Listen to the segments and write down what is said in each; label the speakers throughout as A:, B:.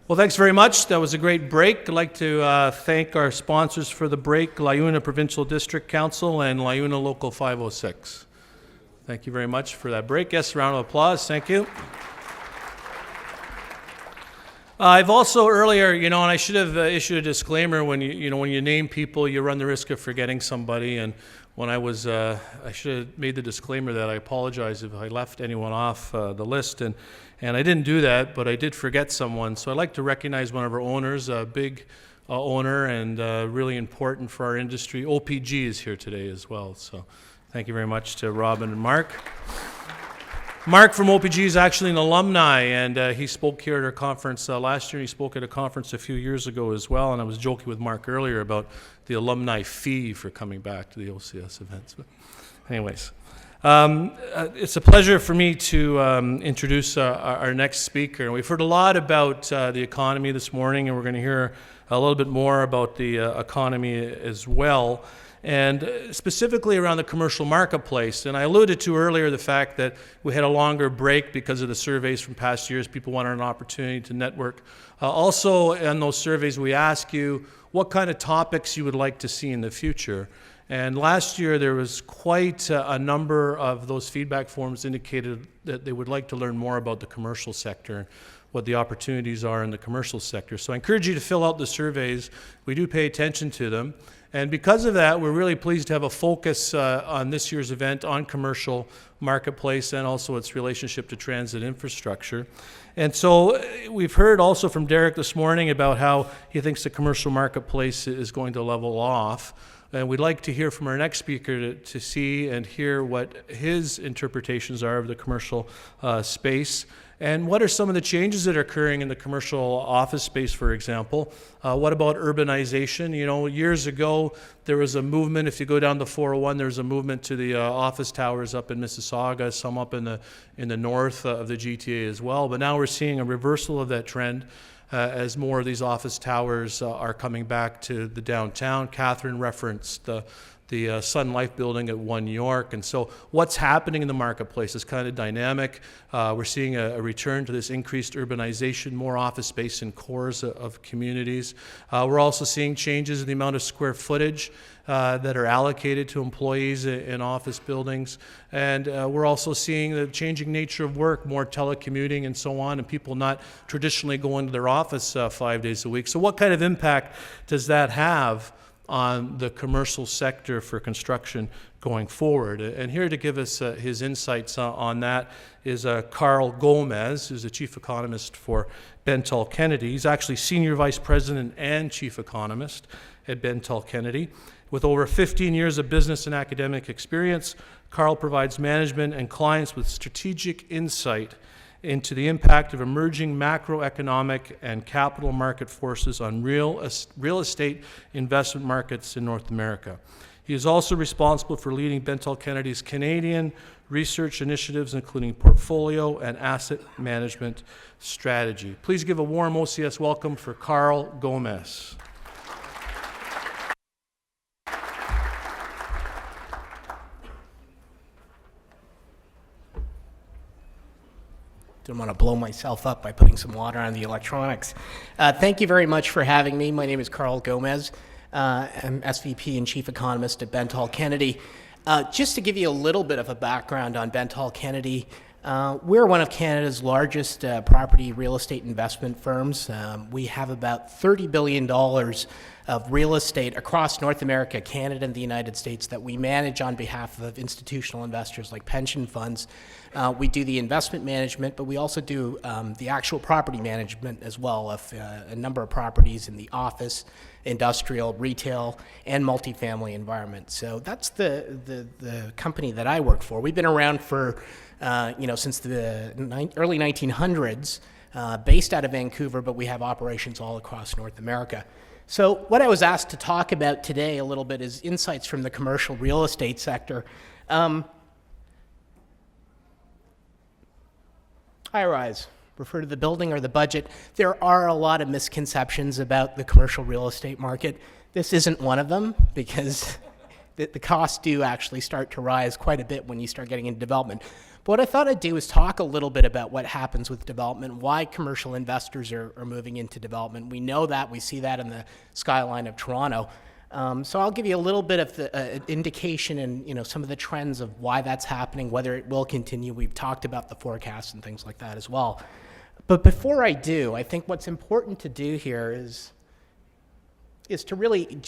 A: Well, thanks very much. That was a great break. I'd like to thank our sponsors for the break, Liuna Provincial District Council and Liuna Local 506. Thank you very much for that break. Yes, round of applause. Thank you. I've also earlier, and I should have issued a disclaimer when when you name people, you run the risk of forgetting somebody. And when I should have made the disclaimer that I apologize if I left anyone off the list, and I didn't do that, but I did forget someone. So I'd like to recognize one of our owners, a big owner and really important for our industry. OPG is here today as well. So thank you very much to Robin and Mark. Mark from OPG is actually an alumni, and he spoke here at our conference last year. He spoke at a conference a few years ago as well, and I was joking with Mark earlier about the alumni fee for coming back to the OCS events. But anyways, it's a pleasure for me to introduce our next speaker. We've heard a lot about the economy this morning, and we're going to hear a little bit more about the economy as well, and specifically around the commercial marketplace. And I alluded to earlier the fact that we had a longer break because of the surveys from past years. People wanted an opportunity to network. Also, in those surveys, we ask you what kind of topics you would like to see in the future. And last year, there was quite a number of those feedback forms indicated that they would like to learn more about the commercial sector, what the opportunities are in the commercial sector. So I encourage you to fill out the surveys. We do pay attention to them. And because of that, we're really pleased to have a focus on this year's event on commercial marketplace and also its relationship to transit infrastructure. And so we've heard also from Derek this morning about how he thinks the commercial marketplace is going to level off. And we'd like to hear from our next speaker to see and hear what his interpretations are of the commercial space. And what are some of the changes that are occurring in the commercial office space, for example? What about urbanization? Years ago, there was a movement. If you go down the 401, there's a movement to the office towers up in Mississauga, some up in the north of the GTA as well. But now we're seeing a reversal of that trend as more of these office towers are coming back to the downtown. Catherine referenced the Sun Life building at 1 York. And so what's happening in the marketplace is kind of dynamic. We're seeing a return to this increased urbanization, more office space in cores of communities. We're also seeing changes in the amount of square footage that are allocated to employees in office buildings. And we're also seeing the changing nature of work, more telecommuting and so on, and people not traditionally going to their office 5 days a week. So what kind of impact does that have on the commercial sector for construction going forward? And here to give us his insights on that is Carl Gomez, who's the chief economist for Bentall Kennedy. He's actually senior vice president and chief economist at Bentall Kennedy. With over 15 years of business and academic experience, Carl provides management and clients with strategic insight into the impact of emerging macroeconomic and capital market forces on real estate investment markets in North America. He is also responsible for leading Bentall Kennedy's Canadian research initiatives, including portfolio and asset management strategy. Please give a warm OCS welcome for Carl Gomez.
B: Didn't want to blow myself up by putting some water on the electronics. Thank you very much for having me. My name is Carl Gomez. I'm SVP and Chief Economist at Bentall Kennedy. Just to give you a little bit of a background on Bentall Kennedy, we're one of Canada's largest property real estate investment firms. We have about $30 billion of real estate across North America, Canada, and the United States that we manage on behalf of institutional investors like pension funds. We do the investment management, but we also do the actual property management as well of a number of properties in the office, industrial, retail, and multifamily environment. So that's the company that I work for. We've been around for since the early 1900s, based out of Vancouver, but we have operations all across North America. So what I was asked to talk about today a little bit is insights from the commercial real estate sector. High-rise, refer to the building or the budget. There are a lot of misconceptions about the commercial real estate market. This isn't one of them because the costs do actually start to rise quite a bit when you start getting into development. But what I thought I'd do is talk a little bit about what happens with development, why commercial investors are moving into development. We know that, we see that in the skyline of Toronto. So I'll give you a little bit of the indication and some of the trends of why that's happening, whether it will continue. We've talked about the forecasts and things like that as well. But before I do, I think what's important to do here is to really,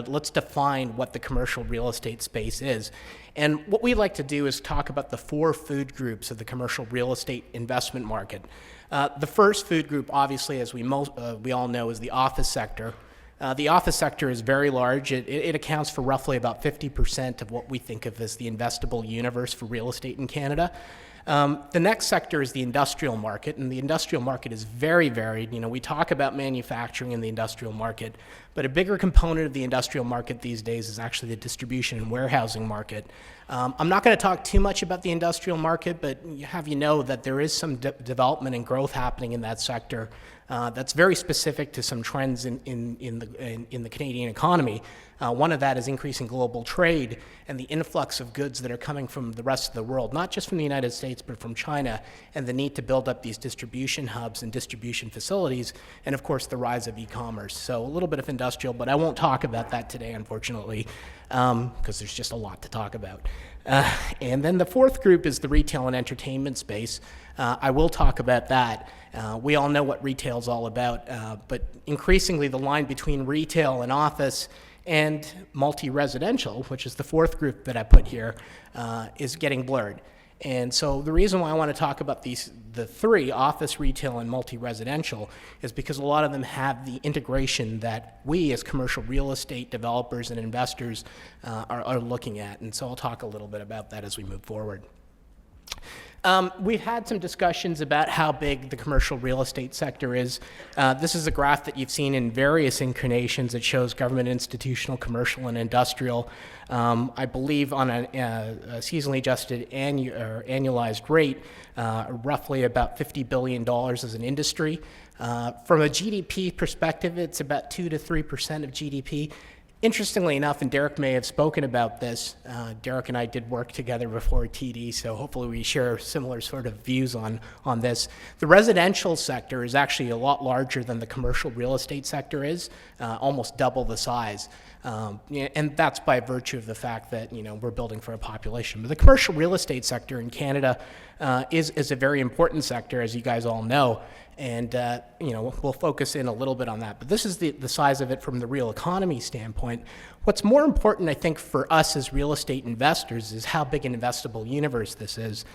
B: let's define what the commercial real estate space is. And what we like to do is talk about the 4 food groups of the commercial real estate investment market. The first food group, obviously, as we all know, is the office sector. The office sector is very large. It accounts for roughly about 50% of what we think of as the investable universe for real estate in Canada. The next sector is the industrial market, and the industrial market is very varied. We talk about manufacturing in the industrial market, but a bigger component of the industrial market these days is actually the distribution and warehousing market. I'm not going to talk too much about the industrial market, but have you know that there is some development and growth happening in that sector that's very specific to some trends in the Canadian economy. One of that is increasing global trade and the influx of goods that are coming from the rest of the world, not just from the United States, but from China, and the need to build up these distribution hubs and distribution facilities, and of course the rise of e-commerce. So a little bit of industrial, but I won't talk about that today, unfortunately, because there's just a lot to talk about. And then the fourth group is the retail and entertainment space. I will talk about that. We all know what retail is all about, but increasingly the line between retail and office and multi-residential, which is the fourth group that I put here, is getting blurred. And so the reason why I want to talk about the 3, office, retail, and multi-residential, is because a lot of them have the integration that we as commercial real estate developers and investors are looking at. And so I'll talk a little bit about that as we move forward. We've had some discussions about how big the commercial real estate sector is. This is a graph that you've seen in various incarnations. It shows government, institutional, commercial, and industrial. I believe on a seasonally adjusted annualized rate, roughly about $50 billion as an industry. From a GDP perspective, it's about 2 to 3% of GDP. Interestingly enough, and Derek may have spoken about this, Derek and I did work together before TD, so hopefully we share similar sort of views on this. The residential sector is actually a lot larger than the commercial real estate sector is, almost double the size. And that's by virtue of the fact that we're building for a population. But the commercial real estate sector in Canada is a very important sector, as you guys all know. And we'll focus in a little bit on that. But this is the size of it from the real economy standpoint. What's more important, I think, for us as real estate investors is how big an investable universe this is.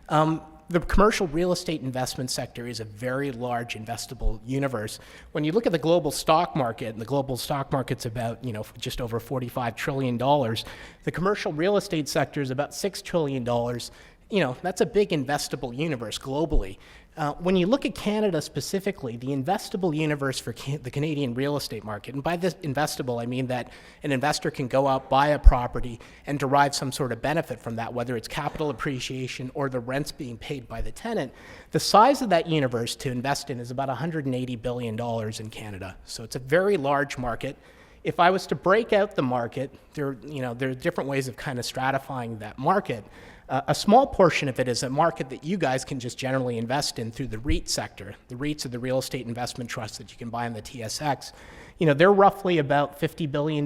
B: The commercial real estate investment sector is a very large investable universe. When you look at the global stock market, and the global stock market's about just over $45 trillion, the commercial real estate sector is about $6 trillion. That's a big investable universe globally. When you look at Canada specifically, the investable universe for the Canadian real estate market, and by this investable, I mean that an investor can go out, buy a property, and derive some sort of benefit from that, whether it's capital appreciation or the rents being paid by the tenant. The size of that universe to invest in is about $180 billion in Canada. So it's a very large market. If I was to break out the market, there are different ways of kind of stratifying that market. A small portion of it is a market that you guys can just generally invest in through the Reit sector. The REITs are the real estate investment trusts that you can buy on the TSX. They're roughly about $50 billion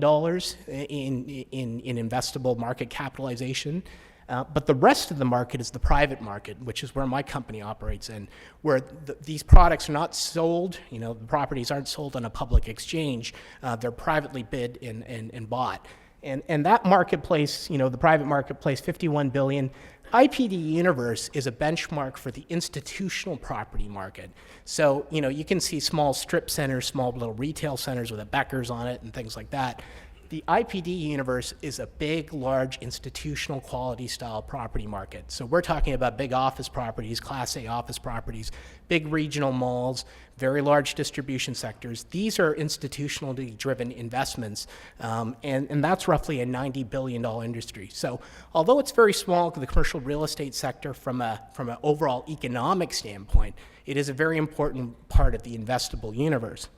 B: in investable market capitalization. But the rest of the market is the private market, which is where my company operates in, where these products are not sold, the properties aren't sold on a public exchange. They're privately bid and bought. And that marketplace, the private marketplace, $51 billion. IPD Universe is a benchmark for the institutional property market. So, you can see small strip centers, small little retail centers with a Becker's on it and things like that. The IPD universe is a big, large, institutional quality style property market. So we're talking about big office properties, Class A office properties, big regional malls, very large distribution sectors. These are institutionally driven investments, and that's roughly a $90 billion industry. So although it's very small, the commercial real estate sector from an overall economic standpoint, it is a very important part of the investable universe.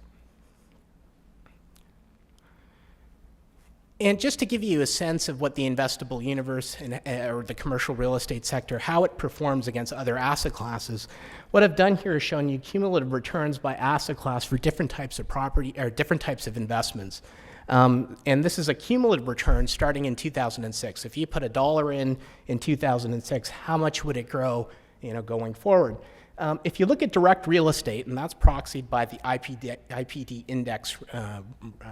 B: And just to give you a sense of what the investable universe or the commercial real estate sector, how it performs against other asset classes, what I've done here is shown you cumulative returns by asset class for different types of property or different types of investments. And this is a cumulative return starting in 2006. If you put $1 in 2006, how much would it grow, going forward? If you look at direct real estate, and that's proxied by the IPD index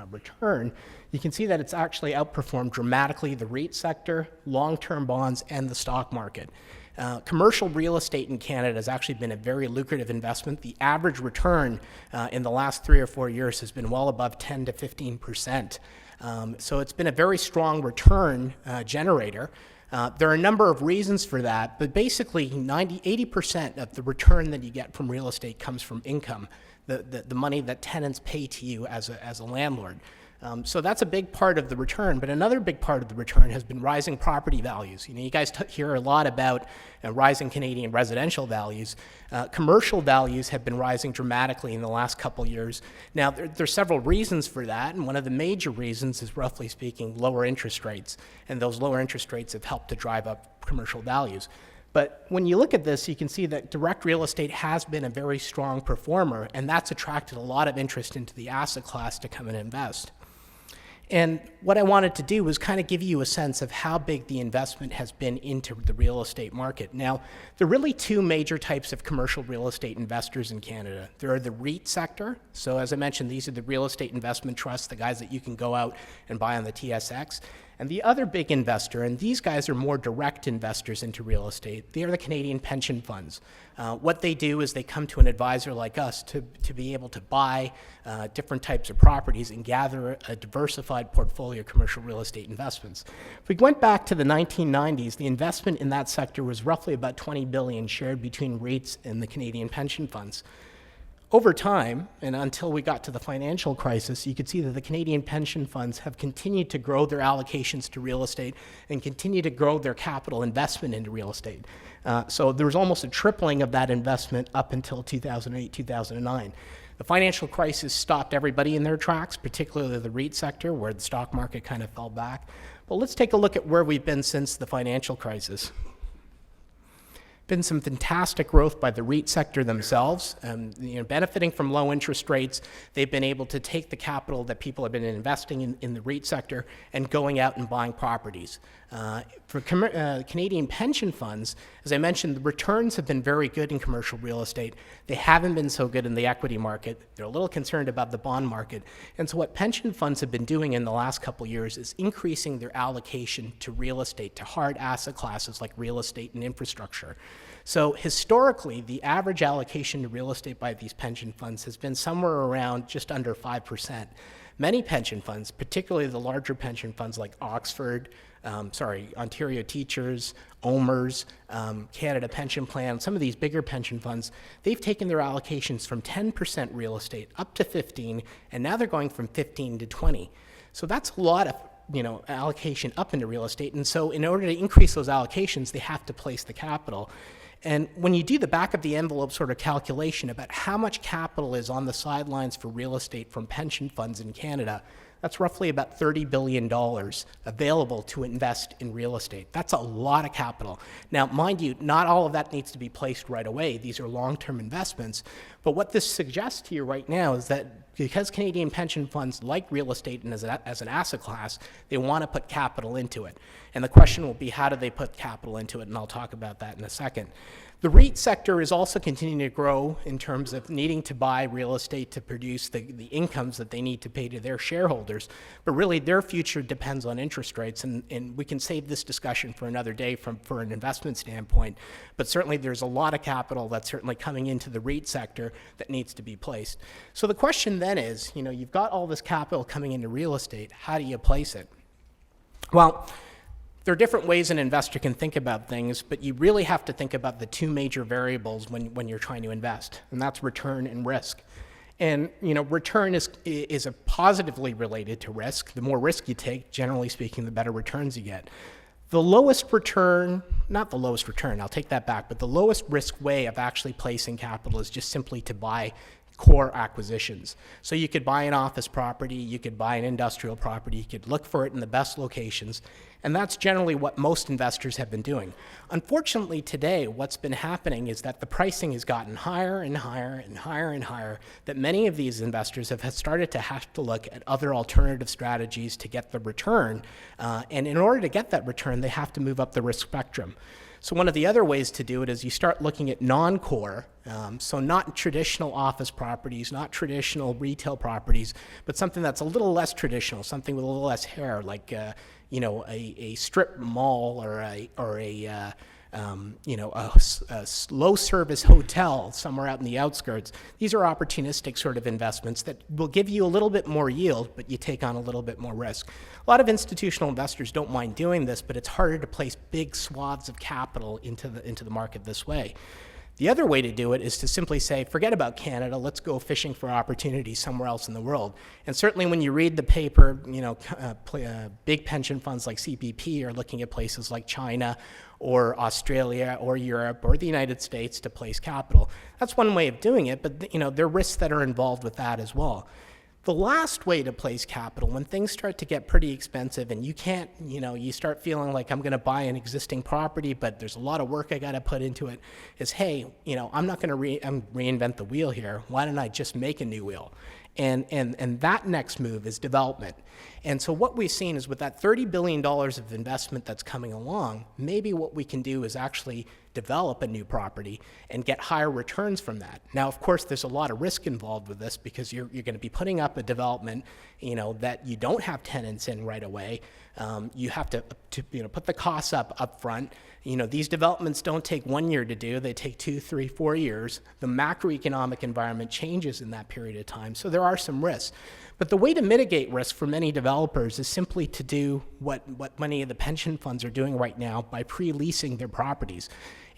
B: return, you can see that it's actually outperformed dramatically the Reit sector, long-term bonds, and the stock market. Commercial real estate in Canada has actually been a very lucrative investment. The average return in the last 3 or 4 years has been well above 10 to 15%. So it's been a very strong return generator. There are a number of reasons for that, but basically 80% of the return that you get from real estate comes from income, the money that tenants pay to you as a landlord. So that's a big part of the return, but another big part of the return has been rising property values. You guys hear a lot about rising Canadian residential values. Commercial values have been rising dramatically in the last couple years. Now, there's several reasons for that, and one of the major reasons is, roughly speaking, lower interest rates, and those lower interest rates have helped to drive up commercial values. But when you look at this, you can see that direct real estate has been a very strong performer, and that's attracted a lot of interest into the asset class to come and invest. And what I wanted to do was kind of give you a sense of how big the investment has been into the real estate market. Now, there are really two major types of commercial real estate investors in Canada. There are the Reit sector. So as I mentioned, these are the real estate investment trusts, the guys that you can go out and buy on the TSX. And the other big investor, and these guys are more direct investors into real estate, they are the Canadian pension funds. What they do is they come to an advisor like us to be able to buy different types of properties and gather a diversified portfolio of commercial real estate investments. If we went back to the 1990s, the investment in that sector was roughly about $20 billion shared between REITs and the Canadian pension funds. Over time, and until we got to the financial crisis, you could see that the Canadian pension funds have continued to grow their allocations to real estate and continue to grow their capital investment into real estate. So there was almost a tripling of that investment up until 2008, 2009. The financial crisis stopped everybody in their tracks, particularly the REIT sector, where the stock market kind of fell back. But let's take a look at where we've been since the financial crisis. Been some fantastic growth by the Reit sector themselves. Benefiting from low interest rates, they've been able to take the capital that people have been investing in the Reit sector and going out and buying properties. For Canadian pension funds, as I mentioned, the returns have been very good in commercial real estate. They haven't been so good in the equity market. They're a little concerned about the bond market. And so what pension funds have been doing in the last couple years is increasing their allocation to real estate, to hard asset classes like real estate and infrastructure. So historically, the average allocation to real estate by these pension funds has been somewhere around just under 5%. Many pension funds, particularly the larger pension funds like Ontario Teachers, OMERS, Canada Pension Plan, some of these bigger pension funds, they've taken their allocations from 10% real estate up to 15, and now they're going from 15 to 20. So that's a lot of allocation up into real estate. And so in order to increase those allocations, they have to place the capital. And when you do the back of the envelope sort of calculation about how much capital is on the sidelines for real estate from pension funds in Canada, that's roughly about $30 billion available to invest in real estate. That's a lot of capital. Now, mind you, not all of that needs to be placed right away. These are long-term investments. But what this suggests to you right now is that because Canadian pension funds like real estate and as an asset class, they want to put capital into it. And the question will be, how do they put capital into it? And I'll talk about that in a second. The REIT sector is also continuing to grow in terms of needing to buy real estate to produce the incomes that they need to pay to their shareholders. But really, their future depends on interest rates. And we can save this discussion for another day for an investment standpoint. But certainly, there's a lot of capital that's certainly coming into the REIT sector that needs to be placed. So the question then is, you've got all this capital coming into real estate. How do you place it? Well, there are different ways an investor can think about things, but you really have to think about the two major variables when you're trying to invest, and that's return and risk. And return is a positively related to risk. The more risk you take, generally speaking, the better returns you get. The lowest return, not the lowest return, I'll take that back, but the lowest risk way of actually placing capital is just simply to buy core acquisitions. So you could buy an office property, you could buy an industrial property, you could look for it in the best locations, and that's generally what most investors have been doing. Unfortunately, today, what's been happening is that the pricing has gotten higher and higher and higher and higher, that many of these investors have started to have to look at other alternative strategies to get the return, and in order to get that return, they have to move up the risk spectrum. So one of the other ways to do it is you start looking at non-core, so not traditional office properties, not traditional retail properties, but something that's a little less traditional, something with a little less hair, like a strip mall or a low service hotel somewhere out in the outskirts. These are opportunistic sort of investments that will give you a little bit more yield, but you take on a little bit more risk. A lot of institutional investors don't mind doing this, but it's harder to place big swaths of capital into the market this way. The other way to do it is to simply say, forget about Canada, let's go fishing for opportunities somewhere else in the world. And certainly when you read the paper, big pension funds like CPP are looking at places like China or Australia or Europe or the United States to place capital. That's one way of doing it, but there are risks that are involved with that as well. The last way to place capital, when things start to get pretty expensive and you can't, you start feeling like I'm going to buy an existing property, but there's a lot of work I got to put into it, is, hey, I'm not going to reinvent the wheel here. Why don't I just make a new wheel? And that next move is development. And so what we've seen is with that $30 billion of investment that's coming along, maybe what we can do is actually develop a new property and get higher returns from that. Now, of course, there's a lot of risk involved with this because you're going to be putting up a development, that you don't have tenants in right away. You have to put the costs up front. These developments don't take 1 year to do, they take 2, 3, 4 years. The macroeconomic environment changes in that period of time, so there are some risks. But the way to mitigate risk for many developers is simply to do what many of the pension funds are doing right now by pre-leasing their properties.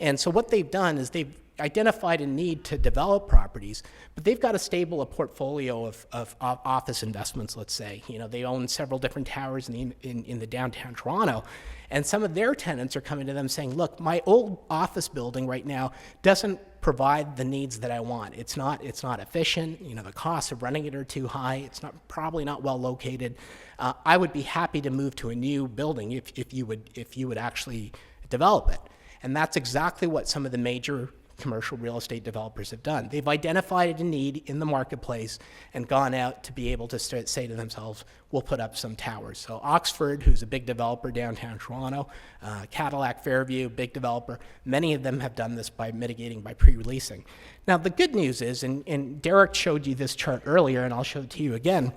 B: And so what they've done is they've identified a need to develop properties, but they've got a stable portfolio of office investments, let's say. They own several different towers in the downtown Toronto, and some of their tenants are coming to them saying, look, my old office building right now doesn't provide the needs that I want. It's not efficient. The costs of running it are too high. It's probably not well located. I would be happy to move to a new building if you would actually develop it. And that's exactly what some of the major commercial real estate developers have done. They've identified a need in the marketplace and gone out to be able to say to themselves, we'll put up some towers. So Oxford, who's a big developer downtown Toronto, Cadillac Fairview, big developer, many of them have done this by mitigating by pre-releasing. Now the good news is, and Derek showed you this chart earlier, and I'll show it to you again,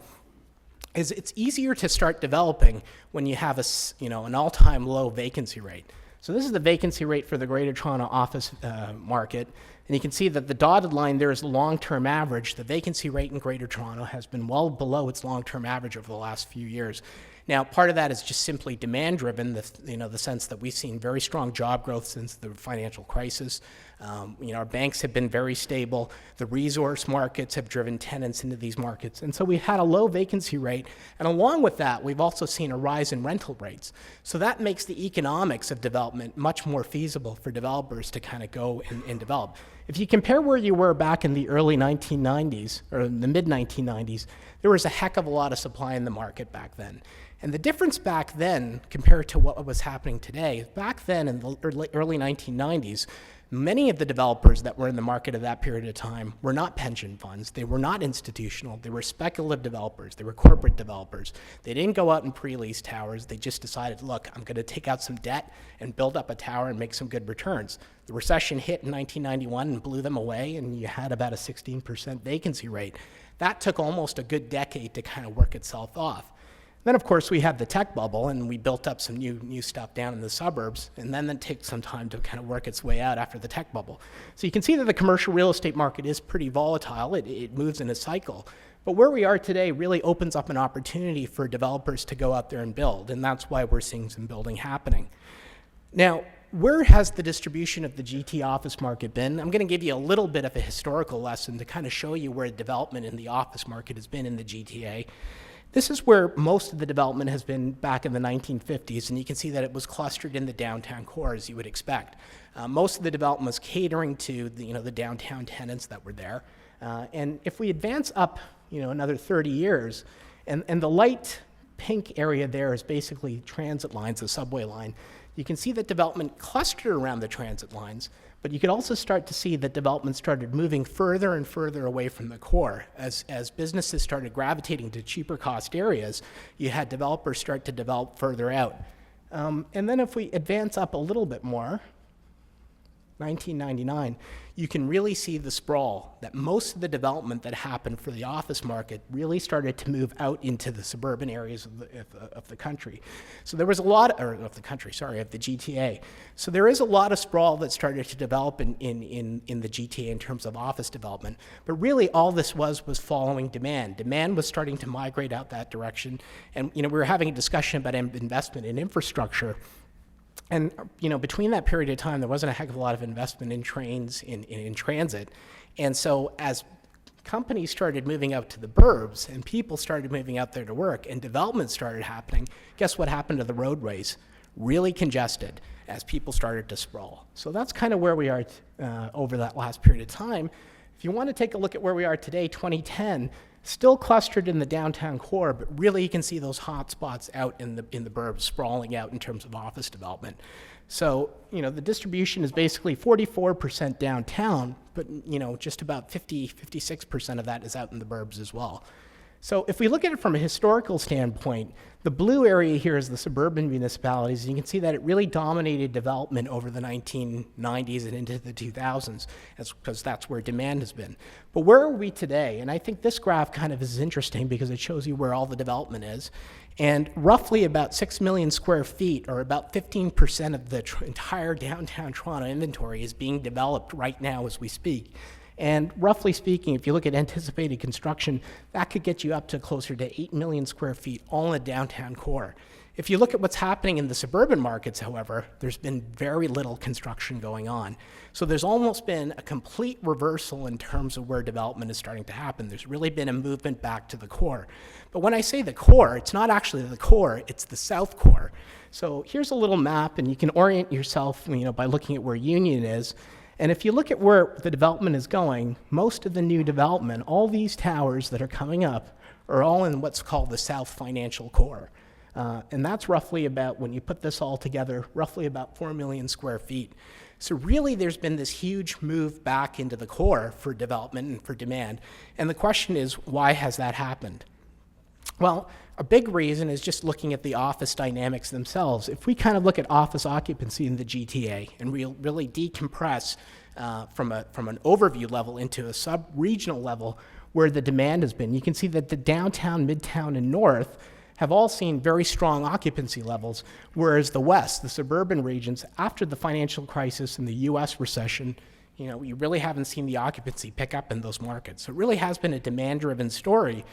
B: is it's easier to start developing when you have an all-time low vacancy rate. So this is the vacancy rate for the Greater Toronto office market, and you can see that the dotted line there is the long-term average. The vacancy rate in Greater Toronto has been well below its long-term average over the last few years. Now, part of that is just simply demand-driven, the sense that we've seen very strong job growth since the financial crisis. Our banks have been very stable. The resource markets have driven tenants into these markets. And so we've had a low vacancy rate. And along with that, we've also seen a rise in rental rates. So that makes the economics of development much more feasible for developers to kind of go and develop. If you compare where you were back in the early 1990s, or the mid-1990s, there was a heck of a lot of supply in the market back then. And the difference back then compared to what was happening today, back then in the early 1990s, many of the developers that were in the market at that period of time were not pension funds. They were not institutional. They were speculative developers. They were corporate developers. They didn't go out and pre-lease towers. They just decided, look, I'm going to take out some debt and build up a tower and make some good returns. The recession hit in 1991 and blew them away, and you had about a 16% vacancy rate. That took almost a good decade to kind of work itself off. Then, of course, we had the tech bubble, and we built up some new stuff down in the suburbs, and then it takes some time to kind of work its way out after the tech bubble. So you can see that the commercial real estate market is pretty volatile. It moves in a cycle. But where we are today really opens up an opportunity for developers to go out there and build, and that's why we're seeing some building happening. Now, where has the distribution of the GT office market been? I'm going to give you a little bit of a historical lesson to kind of show you where development in the office market has been in the GTA. This is where most of the development has been back in the 1950s, and you can see that it was clustered in the downtown core, as you would expect. Most of the development was catering to the downtown tenants that were there. And if we advance up, another 30 years, and the light pink area there is basically transit lines, the subway line, you can see that development clustered around the transit lines, but you could also start to see that development started moving further and further away from the core. As businesses started gravitating to cheaper cost areas, you had developers start to develop further out. And then if we advance up a little bit more, 1999, you can really see the sprawl, that most of the development that happened for the office market really started to move out into the suburban areas of the country. So there was a lot, of the GTA. So there is a lot of sprawl that started to develop in the GTA in terms of office development. But really all this was following demand. Demand was starting to migrate out that direction. And we were having a discussion about investment in infrastructure. And between that period of time, there wasn't a heck of a lot of investment in trains, in transit. And so as companies started moving out to the burbs and people started moving out there to work and development started happening, guess what happened to the roadways? Really congested as people started to sprawl. So that's kind of where we are over that last period of time. If you want to take a look at where we are today, 2010, still clustered in the downtown core, but really you can see those hot spots out in the burbs sprawling out in terms of office development. So, the distribution is basically 44% downtown, but, just about 56% of that is out in the burbs as well. So if we look at it from a historical standpoint, the blue area here is the suburban municipalities, and you can see that it really dominated development over the 1990s and into the 2000s, because that's where demand has been. But where are we today? And I think this graph kind of is interesting because it shows you where all the development is. And roughly about 6 million square feet, or about 15% of the entire downtown Toronto inventory, is being developed right now as we speak. And roughly speaking, if you look at anticipated construction, that could get you up to closer to 8 million square feet, all in the downtown core. If you look at what's happening in the suburban markets, however, there's been very little construction going on. So there's almost been a complete reversal in terms of where development is starting to happen. There's really been a movement back to the core. But when I say the core, it's not actually the core, it's the south core. So here's a little map, and you can orient yourself by looking at where Union is. And if you look at where the development is going, most of the new development, all these towers that are coming up, are all in what's called the South Financial Core. And that's roughly about, when you put this all together, roughly about 4 million square feet. So really there's been this huge move back into the core for development and for demand. And the question is, why has that happened? Well, a big reason is just looking at the office dynamics themselves. If we kind of look at office occupancy in the GTA and really decompress from an overview level into a sub-regional level where the demand has been, you can see that the downtown, midtown, and north have all seen very strong occupancy levels, whereas the west, the suburban regions, after the financial crisis and the US recession, you really haven't seen the occupancy pick up in those markets. So it really has been a demand-driven story.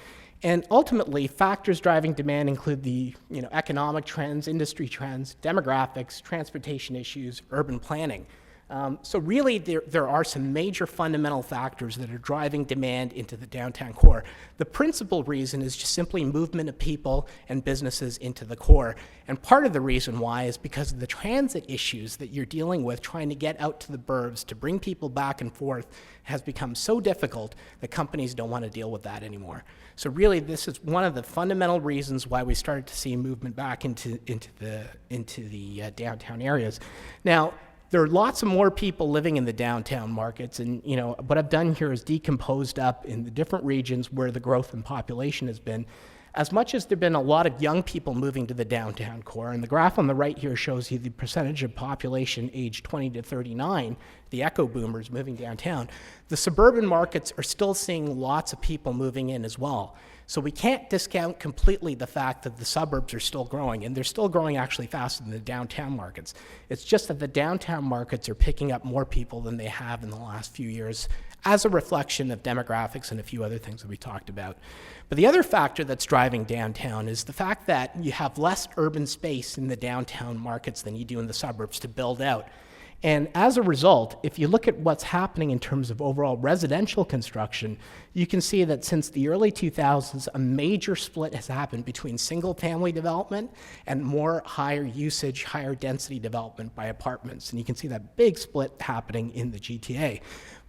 B: And ultimately, factors driving demand include the economic trends, industry trends, demographics, transportation issues, urban planning. So really, there are some major fundamental factors that are driving demand into the downtown core. The principal reason is just simply movement of people and businesses into the core. And part of the reason why is because of the transit issues that you're dealing with, trying to get out to the burbs, to bring people back and forth, has become so difficult that companies don't want to deal with that anymore. So really, this is one of the fundamental reasons why we started to see movement back into the downtown areas. Now, there are lots of more people living in the downtown markets, and what I've done here is decomposed up in the different regions where the growth in population has been. As much as there have been a lot of young people moving to the downtown core, and the graph on the right here shows you the percentage of population aged 20 to 39, the echo boomers moving downtown, the suburban markets are still seeing lots of people moving in as well. So we can't discount completely the fact that the suburbs are still growing, and they're still growing actually faster than the downtown markets. It's just that the downtown markets are picking up more people than they have in the last few years as a reflection of demographics and a few other things that we talked about. But the other factor that's driving downtown is the fact that you have less urban space in the downtown markets than you do in the suburbs to build out. And as a result, if you look at what's happening in terms of overall residential construction, you can see that since the early 2000s, a major split has happened between single-family development and more higher usage, higher density development by apartments. And you can see that big split happening in the GTA.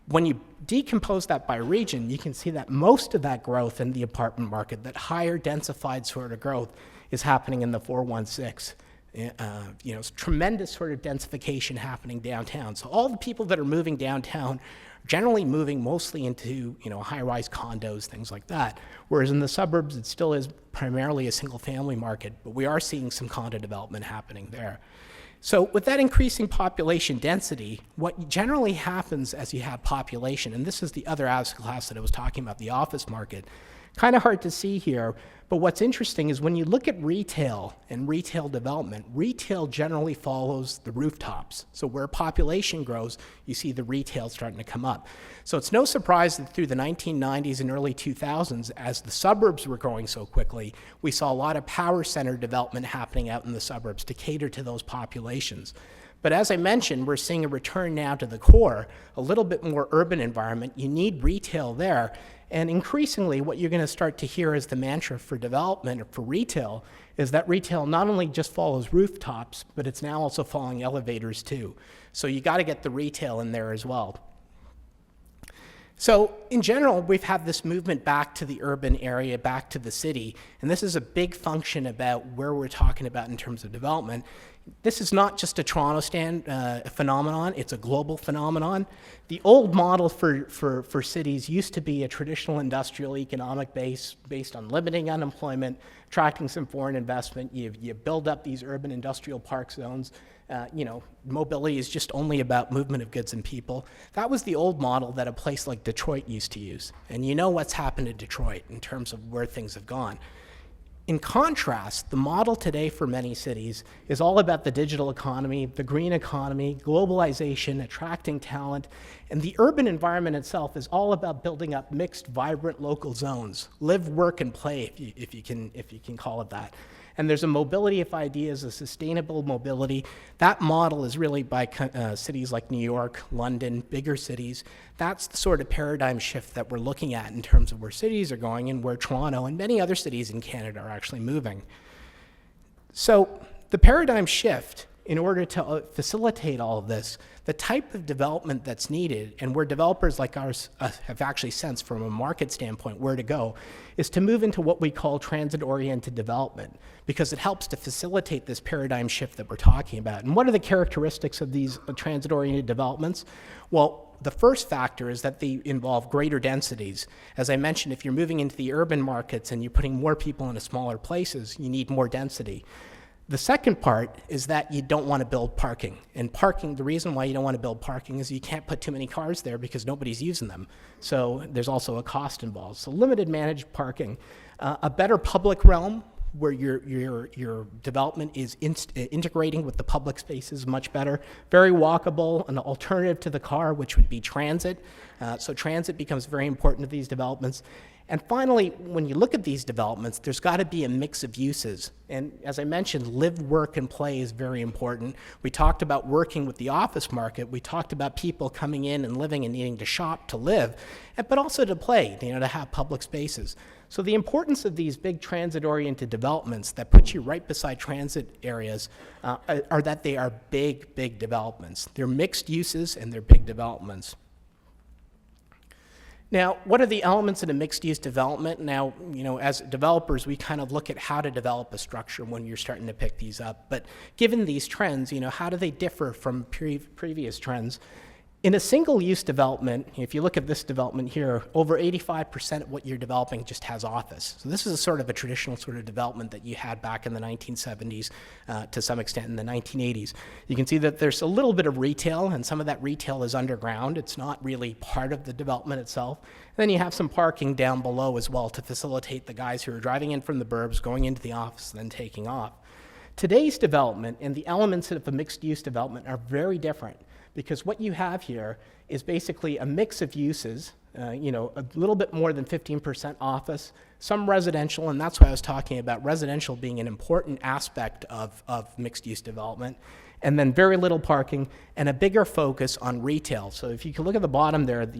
B: When you decompose that by region, you can see that most of that growth in the apartment market, that higher densified sort of growth, is happening in the 416. It's tremendous sort of densification happening downtown. So all the people that are moving downtown are generally moving mostly into high-rise condos, things like that. Whereas in the suburbs, it still is primarily a single-family market, but we are seeing some condo development happening there. So with that increasing population density, what generally happens as you have population, and this is the other asset class that I was talking about, the office market, kind of hard to see here, but what's interesting is when you look at retail and retail development, retail generally follows the rooftops. So where population grows, you see the retail starting to come up. So it's no surprise that through the 1990s and early 2000s, as the suburbs were growing so quickly, we saw a lot of power center development happening out in the suburbs to cater to those populations. But as I mentioned, we're seeing a return now to the core, a little bit more urban environment. You need retail there. And increasingly, what you're going to start to hear as the mantra for development or for retail is that retail not only just follows rooftops, but it's now also following elevators too. So you got to get the retail in there as well. So in general, we've had this movement back to the urban area, back to the city, and this is a big function about where we're talking about in terms of development. This is not just a Toronto phenomenon, it's a global phenomenon. The old model for cities used to be a traditional industrial economic base based on limiting unemployment, attracting some foreign investment. You build up these urban industrial park zones. Mobility is just only about movement of goods and people. That was the old model that a place like Detroit used to use. And you know what's happened to Detroit in terms of where things have gone. In contrast, the model today for many cities is all about the digital economy, the green economy, globalization, attracting talent, and the urban environment itself is all about building up mixed, vibrant local zones, live, work, and play, if you can call it that. And there's a mobility of ideas, a sustainable mobility. That model is really by cities like New York, London, bigger cities. That's the sort of paradigm shift that we're looking at in terms of where cities are going and where Toronto and many other cities in Canada are actually moving. So the paradigm shift, in order to facilitate all of this, the type of development that's needed, and where developers like ours have actually sensed from a market standpoint where to go, is to move into what we call transit-oriented development, because it helps to facilitate this paradigm shift that we're talking about. And what are the characteristics of these transit-oriented developments? Well, the first factor is that they involve greater densities. As I mentioned, if you're moving into the urban markets and you're putting more people into smaller places, you need more density. The second part is that you don't want to build parking. And parking, the reason why you don't want to build parking is you can't put too many cars there because nobody's using them. So there's also a cost involved. So limited managed parking. A better public realm where your development is integrating with the public spaces much better. Very walkable, an alternative to the car, which would be transit. So transit becomes very important to these developments. And finally, when you look at these developments, there's got to be a mix of uses. And as I mentioned, live, work, and play is very important. We talked about working with the office market. We talked about people coming in and living and needing to shop to live, but also to play, to have public spaces. So the importance of these big transit-oriented developments that put you right beside transit areas are that they are big, big developments. They're mixed uses and they're big developments. Now, what are the elements in a mixed-use development? Now, as developers, we kind of look at how to develop a structure when you're starting to pick these up. But given these trends, how do they differ from previous trends? In a single-use development, if you look at this development here, over 85% of what you're developing just has office. So this is a sort of a traditional sort of development that you had back in the 1970s, to some extent in the 1980s. You can see that there's a little bit of retail, and some of that retail is underground. It's not really part of the development itself. And then you have some parking down below as well to facilitate the guys who are driving in from the burbs, going into the office, and then taking off. Today's development and the elements of a mixed-use development are very different, because what you have here is basically a mix of uses, a little bit more than 15% office, some residential, and that's why I was talking about residential being an important aspect of mixed-use development, and then very little parking, and a bigger focus on retail. So if you can look at the bottom there,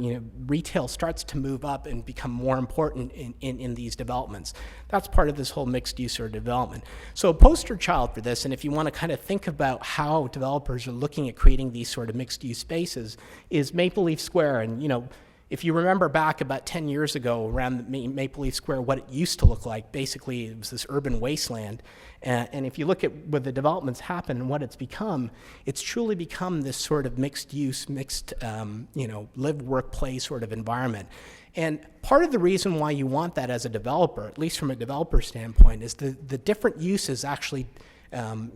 B: retail starts to move up and become more important in these developments. That's part of this whole mixed use or development. So a poster child for this, and if you want to kind of think about how developers are looking at creating these sort of mixed use spaces, is Maple Leaf Square. And if you remember back about 10 years ago around Maple Leaf Square, what it used to look like, basically it was this urban wasteland. And if you look at where the developments happen and what it's become, it's truly become this sort of mixed use, mixed, live, work, play sort of environment. And part of the reason why you want that as a developer, at least from a developer standpoint, is the different uses actually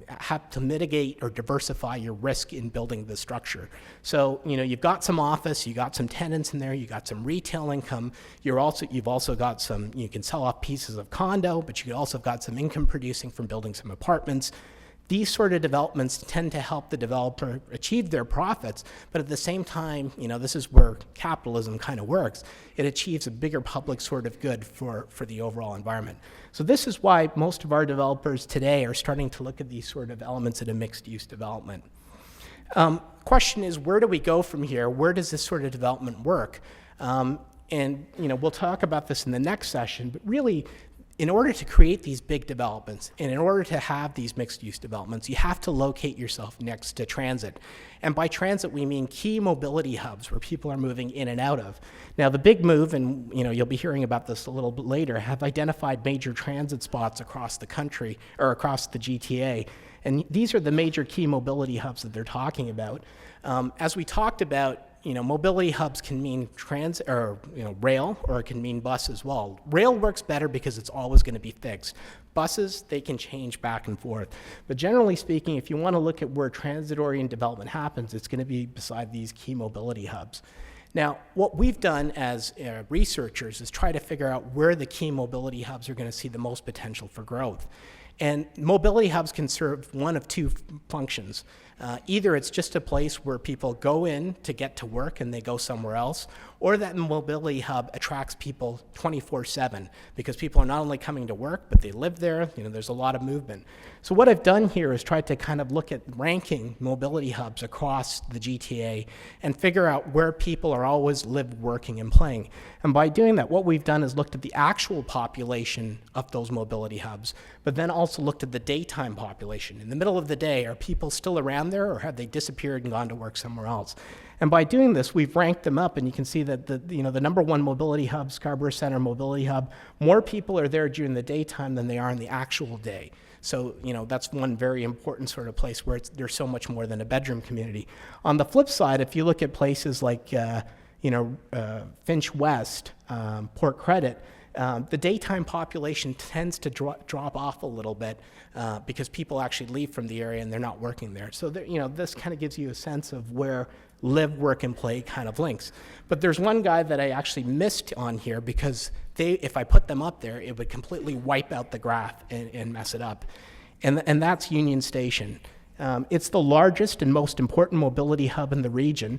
B: have to mitigate or diversify your risk in building the structure. So, you've got some office, you got some tenants in there, you got some retail income, you've also got some, you can sell off pieces of condo, but you also have got some income producing from building some apartments. These sort of developments tend to help the developer achieve their profits, but at the same time, this is where capitalism kind of works. It achieves a bigger public sort of good for the overall environment. So this is why most of our developers today are starting to look at these sort of elements in a mixed-use development. Question is, where do we go from here? Where does this sort of development work? And we'll talk about this in the next session, but really, in order to create these big developments, and in order to have these mixed-use developments, you have to locate yourself next to transit. And by transit, we mean key mobility hubs where people are moving in and out of. Now, the big move, and you'll be hearing about this a little bit later, have identified major transit spots across the country, or across the GTA. And these are the major key mobility hubs that they're talking about. As we talked about, mobility hubs can mean transit or rail, or it can mean bus as well. Rail works better because it's always going to be fixed. Buses, they can change back and forth. But generally speaking, if you want to look at where transit-oriented development happens, it's going to be beside these key mobility hubs. Now, what we've done as researchers is try to figure out where the key mobility hubs are going to see the most potential for growth. And mobility hubs can serve one of two functions. Either it's just a place where people go in to get to work and they go somewhere else, or that mobility hub attracts people 24/7 because people are not only coming to work, but they live there. There's a lot of movement. So what I've done here is try to kind of look at ranking mobility hubs across the GTA and figure out where people are always live, working, and playing. And by doing that, what we've done is looked at the actual population of those mobility hubs, but then also looked at the daytime population. In the middle of the day, are people still around there, or have they disappeared and gone to work somewhere else? And by doing this, we've ranked them up, and you can see that the number one mobility hub, Scarborough Center Mobility Hub, more people are there during the daytime than they are in the actual day. So, that's one very important sort of place where there's so much more than a bedroom community. On the flip side, if you look at places like, Finch West, Port Credit, the daytime population tends to drop off a little bit because people actually leave from the area and they're not working there. So, this kind of gives you a sense of where live, work, and play kind of links. But there's one guy that I actually missed on here because if I put them up there, it would completely wipe out the graph and mess it up. And that's Union Station. It's the largest and most important mobility hub in the region.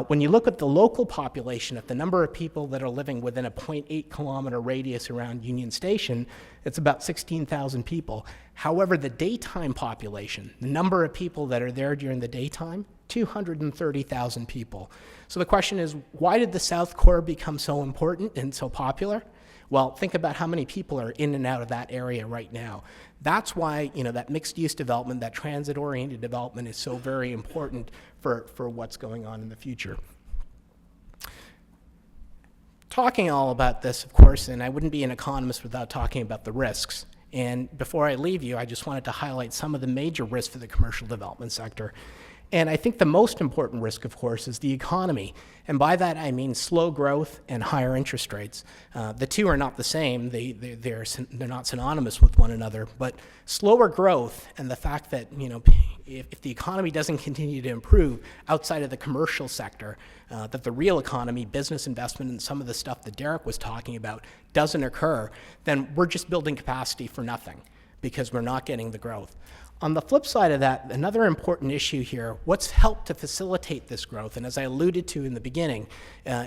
B: When you look at the local population, at the number of people that are living within a 0.8 kilometer radius around Union Station, it's about 16,000 people. However, the daytime population, the number of people that are there during the daytime, 230,000 people. So the question is, why did the South Core become so important and so popular? Well, think about how many people are in and out of that area right now. That's why, that mixed-use development, that transit-oriented development is so very important for what's going on in the future. Talking all about this, of course, and I wouldn't be an economist without talking about the risks. And before I leave you, I just wanted to highlight some of the major risks for the commercial development sector. And I think the most important risk, of course, is the economy. And by that, I mean slow growth and higher interest rates. The two are not the same. They're not synonymous with one another. But slower growth and the fact that, if the economy doesn't continue to improve outside of the commercial sector, that the real economy, business investment, and some of the stuff that Derek was talking about doesn't occur, then we're just building capacity for nothing because we're not getting the growth. On the flip side of that, another important issue here, what's helped to facilitate this growth, and as I alluded to in the beginning,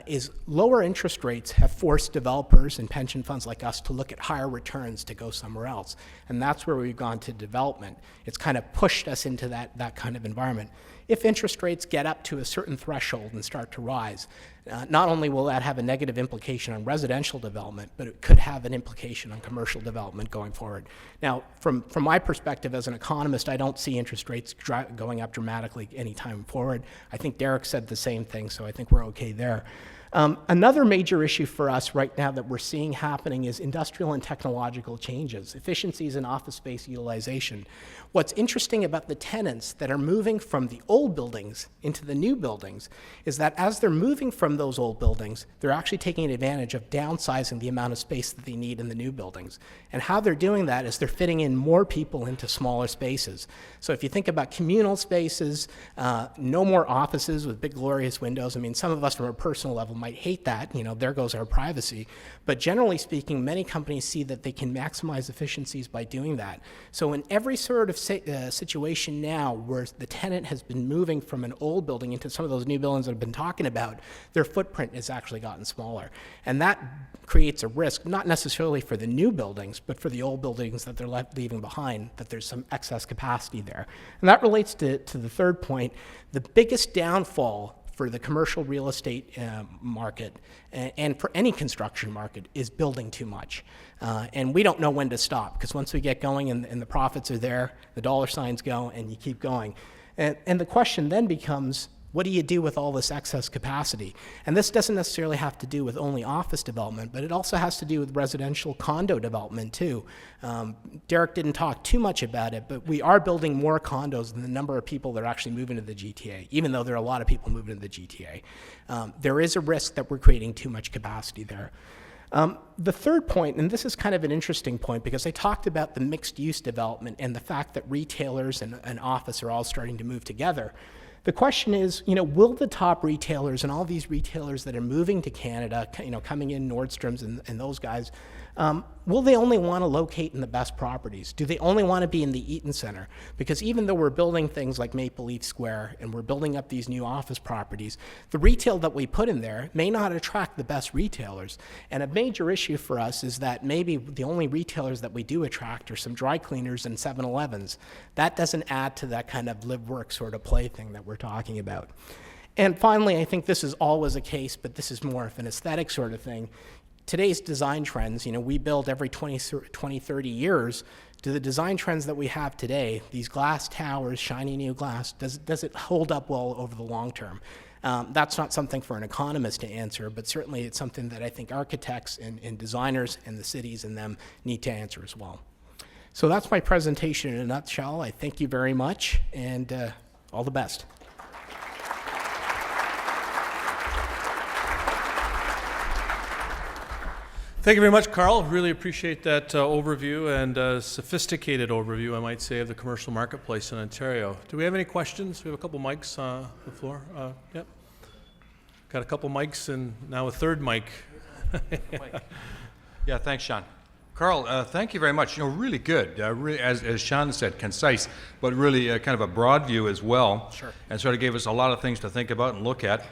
B: is lower interest rates have forced developers and pension funds like us to look at higher returns to go somewhere else. And that's where we've gone to development. It's kind of pushed us into that kind of environment. If interest rates get up to a certain threshold and start to rise, not only will that have a negative implication on residential development, but it could have an implication on commercial development going forward. Now, from my perspective as an economist, I don't see interest rates going up dramatically anytime forward. I think Derek said the same thing, so I think we're okay there. Another major issue for us right now that we're seeing happening is industrial and technological changes, efficiencies in office space utilization. What's interesting about the tenants that are moving from the old buildings into the new buildings is that as they're moving from those old buildings, they're actually taking advantage of downsizing the amount of space that they need in the new buildings. And how they're doing that is they're fitting in more people into smaller spaces. So if you think about communal spaces, no more offices with big glorious windows. I mean, some of us from a personal level might hate that, there goes our privacy. But generally speaking, many companies see that they can maximize efficiencies by doing that. So in every sort of situation now where the tenant has been moving from an old building into some of those new buildings that I've been talking about, their footprint has actually gotten smaller. And that creates a risk, not necessarily for the new buildings, but for the old buildings that they're leaving behind, that there's some excess capacity there. And that relates to the third point. The biggest downfall for the commercial real estate market and for any construction market is building too much. And we don't know when to stop, because once we get going and the profits are there, the dollar signs go and you keep going. And the question then becomes, what do you do with all this excess capacity? And this doesn't necessarily have to do with only office development, but it also has to do with residential condo development too. Derek didn't talk too much about it, but we are building more condos than the number of people that are actually moving to the GTA, even though there are a lot of people moving to the GTA. There is a risk that we're creating too much capacity there. The third point, and this is kind of an interesting point, because I talked about the mixed-use development and the fact that retailers and office are all starting to move together. The question is, will the top retailers and all these retailers that are moving to Canada, coming in, Nordstrom's and those guys, will they only want to locate in the best properties? Do they only want to be in the Eaton Centre? Because even though we're building things like Maple Leaf Square and we're building up these new office properties, the retail that we put in there may not attract the best retailers. And a major issue for us is that maybe the only retailers that we do attract are some dry cleaners and 7-Elevens. That doesn't add to that kind of live-work sort of play thing that we're talking about. And finally, I think this is always a case, but this is more of an aesthetic sort of thing. Today's design trends, we build every 20, 30 years. Do the design trends that we have today, these glass towers, shiny new glass, does it hold up well over the long term? That's not something for an economist to answer, but certainly it's something that I think architects and designers and the cities and them need to answer as well. So that's my presentation in a nutshell. I thank you very much, and all the best.
A: Thank you very much, Carl. Really appreciate that overview and sophisticated overview, I might say, of the commercial marketplace in Ontario. Do we have any questions? We have a couple mics on the floor. Yep. Got a couple mics and now a third mic.
C: Yeah, thanks, Sean. Carl, thank you very much. Really good. Really, as Sean said, concise, but really kind of a broad view as well.
B: Sure. And
C: sort of gave us a lot of things to think about and look at.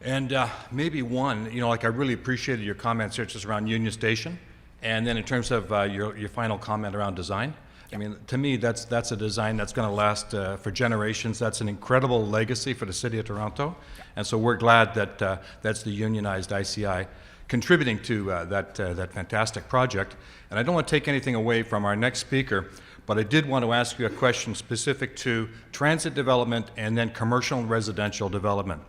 C: And maybe one, I really appreciated your comments here just around Union Station, and then in terms of your final comment around design. I mean, to me, that's a design that's going to last for generations. That's an incredible legacy for the City of Toronto, and so we're glad that that's the unionized ICI contributing to that fantastic project. And I don't want to take anything away from our next speaker, but I did want to ask you a question specific to transit development and then commercial and residential development.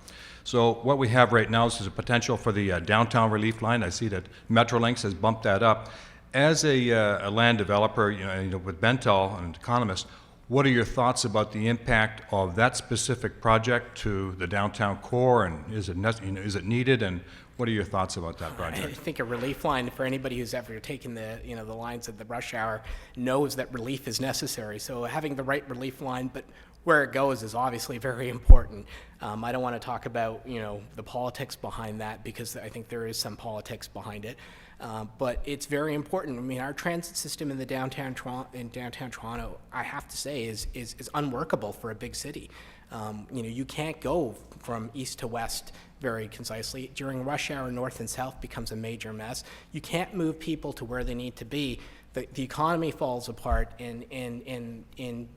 C: So what we have right now is a potential for the downtown relief line. I see that Metrolinx has bumped that up. As a land developer, with Bentall and Economist, what are your thoughts about the impact of that specific project to the downtown core, and is it needed, and what are your thoughts about that project?
B: I think a relief line, for anybody who's ever taken the lines at the rush hour, knows that relief is necessary. So having the right relief line, but where it goes is obviously very important. I don't want to talk about the politics behind that, because I think there is some politics behind it. But it's very important. I mean, our transit system in downtown Toronto, I have to say, is unworkable for a big city. You can't go from east to west very concisely. During rush hour, north and south becomes a major mess. You can't move people to where they need to be. The economy falls apart, and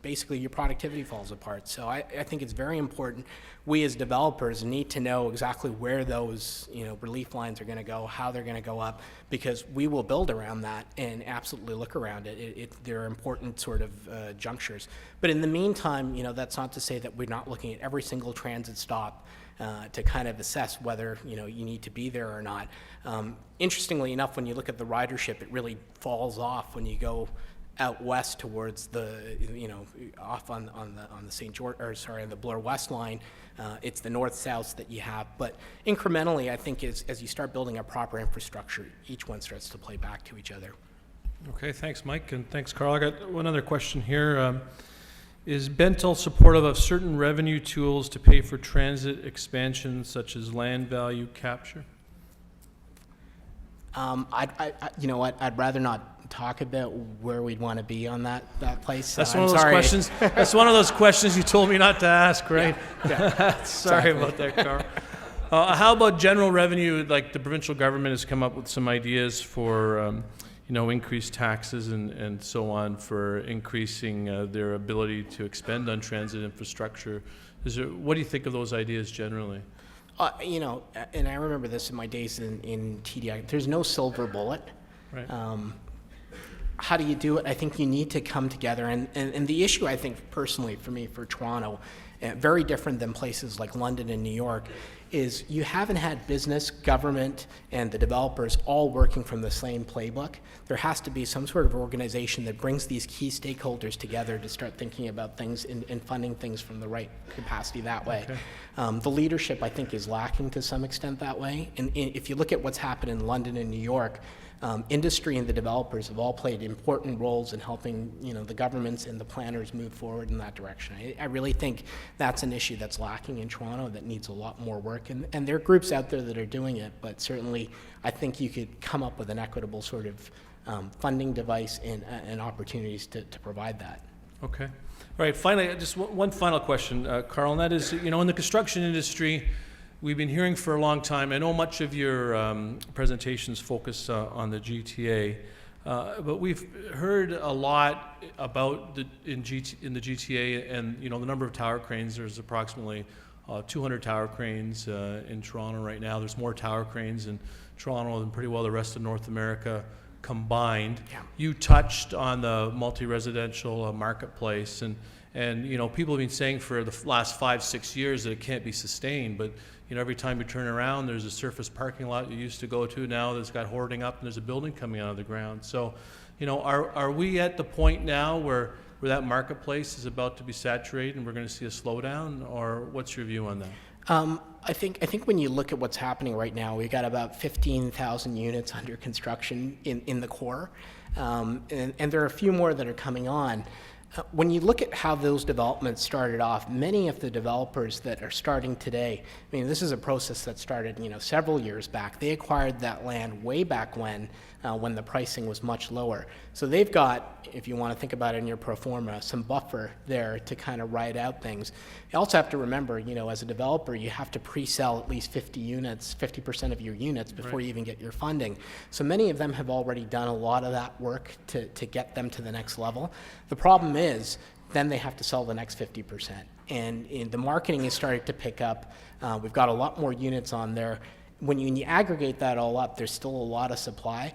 B: basically your productivity falls apart. So I think it's very important. We as developers need to know exactly where those relief lines are going to go, how they're going to go up, because we will build around that and absolutely look around it. They're important sort of junctures. But in the meantime, that's not to say that we're not looking at every single transit stop to kind of assess whether you need to be there or not. Interestingly enough, when you look at the ridership, it really falls off when you go out west towards the off on the St. George, or sorry, on the Bloor West line. It's the north-south that you have, but incrementally, I think as you start building a proper infrastructure, each one starts to play back to each other.
A: Okay, thanks, Mike, and thanks, Carl. I got one other question here. Is Bentall supportive of certain revenue tools to pay for transit expansion, such as land value capture?
B: I'd rather not talk about where we'd want to be on that place.
A: That's one of those questions. That's one of those questions you told me not to ask, right? Yeah. Sorry about that, Carl. How about general revenue? Like the provincial government has come up with some ideas for increased taxes and so on for increasing their ability to expend on transit infrastructure. What do you think of those ideas generally?
B: And I remember this in my days in TDI. There's no silver bullet.
A: Right.
B: How do you do it? I think you need to come together. And the issue, I think, personally, for me, for Toronto, very different than places like London and New York, is you haven't had business, government, and the developers all working from the same playbook. There has to be some sort of organization that brings these key stakeholders together to start thinking about things and funding things from the right capacity that way. Okay. The leadership, I think, is lacking to some extent that way. And if you look at what's happened in London and New York, industry and the developers have all played important roles in helping the governments and the planners move forward in that direction. I really think that's an issue that's lacking in Toronto that needs a lot more work, and there are groups out there that are doing it, but certainly I think you could come up with an equitable sort of funding device and opportunities to provide that.
A: Okay. All right, finally, just one final question, Carl, and that is, in the construction industry, we've been hearing for a long time. I know much of your presentations focus on the GTA, but we've heard a lot about in the GTA and the number of tower cranes. There's approximately 200 tower cranes in Toronto right now. There's more tower cranes in Toronto than pretty well the rest of North America combined. Yeah. You touched on the multi-residential marketplace, and people have been saying for the last 5-6 years that it can't be sustained, but every time you turn around, there's a surface parking lot you used to go to now that's got hoarding up, and there's a building coming out of the ground. So, are we at the point now where that marketplace is about to be saturated and we're going to see a slowdown, or what's your view on that?
B: I think when you look at what's happening right now, we've got about 15,000 units under construction in the core, and there are a few more that are coming on. When you look at how those developments started off, many of the developers that are starting today, this is a process that started, several years back. They acquired that land way back when the pricing was much lower. So they've got, if you want to think about it in your pro forma, some buffer there to kind of ride out things. You also have to remember, as a developer, you have to pre-sell at least 50% of your units before you even get your funding. So many of them have already done a lot of that work to get them to the next level. The problem is, then they have to sell the next 50%. And the marketing is starting to pick up. We've got a lot more units on there. When you aggregate that all up, there's still a lot of supply.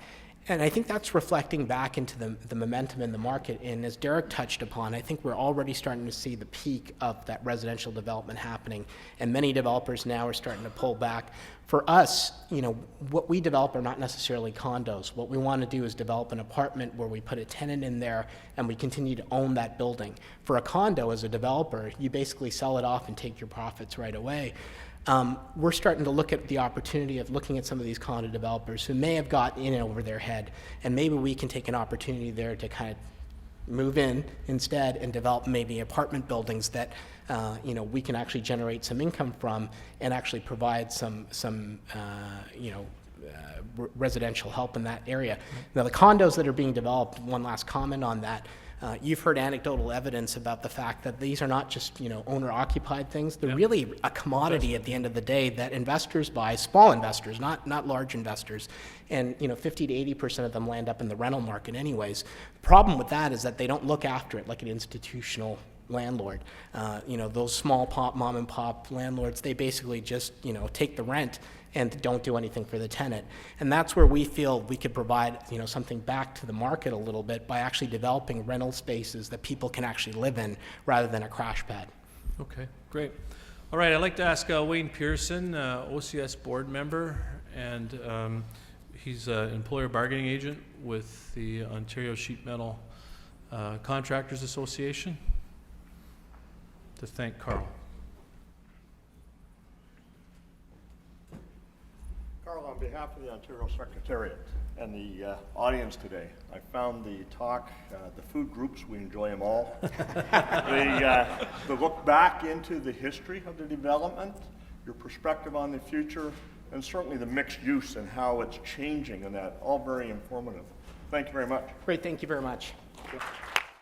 B: And I think that's reflecting back into the momentum in the market. And as Derek touched upon, I think we're already starting to see the peak of that residential development happening. And many developers now are starting to pull back. For us, what we develop are not necessarily condos. What we want to do is develop an apartment where we put a tenant in there and we continue to own that building. For a condo, as a developer, you basically sell it off and take your profits right away. We're starting to look at the opportunity of looking at some of these condo developers who may have gotten in over their head, and maybe we can take an opportunity there to kind of move in instead and develop maybe apartment buildings that we can actually generate some income from and actually provide some residential help in that area. Now, the condos that are being developed, one last comment on that, you've heard anecdotal evidence about the fact that these are not just, owner-occupied things. They're really a commodity at the end of the day that investors buy, small investors, not large investors. And, 50 to 80% of them land up in the rental market anyways. The problem with that is that they don't look after it like an institutional landlord. Those small mom and pop landlords, they basically just, take the rent and don't do anything for the tenant. And that's where we feel we could provide, something back to the market a little bit by actually developing rental spaces that people can actually live in rather than a crash pad.
A: Okay, great. All right, I'd like to ask Wayne Pearson, OCS board member, and he's an employer bargaining agent with the Ontario Sheet Metal Contractors Association, to thank Carl.
D: Carl, on behalf of the Ontario Secretariat and the audience today, I found the talk, the food groups, we enjoy them all. The look back into the history of the development, your perspective on the future, and certainly the mixed use and how it's changing, and that all very informative. Thank you very much.
B: Great, thank you very much.